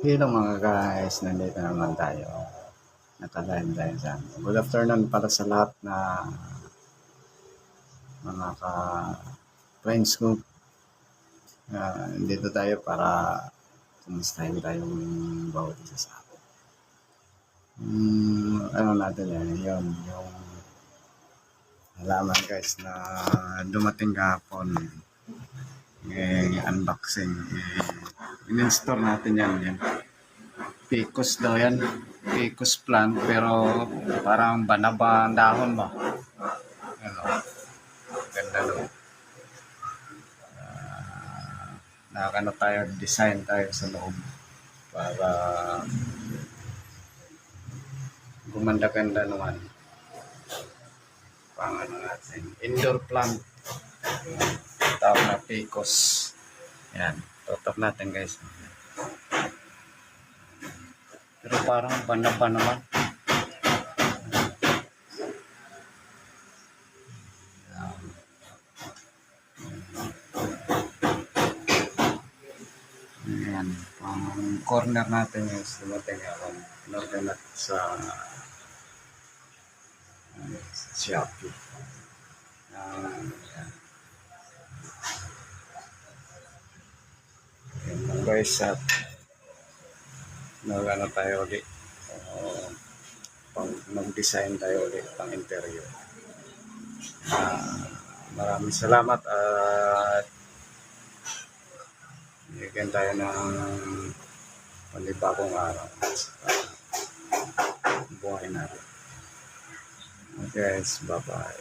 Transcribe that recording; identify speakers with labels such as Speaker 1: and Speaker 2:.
Speaker 1: Hello mga guys, nandito naman tayo. Nakalive tayo sa good afternoon para sa lahat na mga ka-friends ko. Dito tayo para kumustahin tayong bawat isa sa atin. Ano natin yan, yun, yung halaman guys na dumating kahapon. Unboxing. In-install natin yan. Picos daw yan. Picos plant pero parang banaba ang dahon ba? Ano? Ganda doon. Nakakano tayo, design tayo sa loob para gumanda-ganda naman. Pang ano natin, indoor plant. Tawag na Picos. Yan, tutok natin guys. Pero parang banaba naman. Ayan, pang corner natin yung dumating ako. Norder natin sa Shopee. Ayan guys, at nagano tayo ulit. Mag-design tayo ulit pang interior. Maraming salamat at bigyan tayo ng panibagong araw sa buhay natin. Okay guys, bye-bye.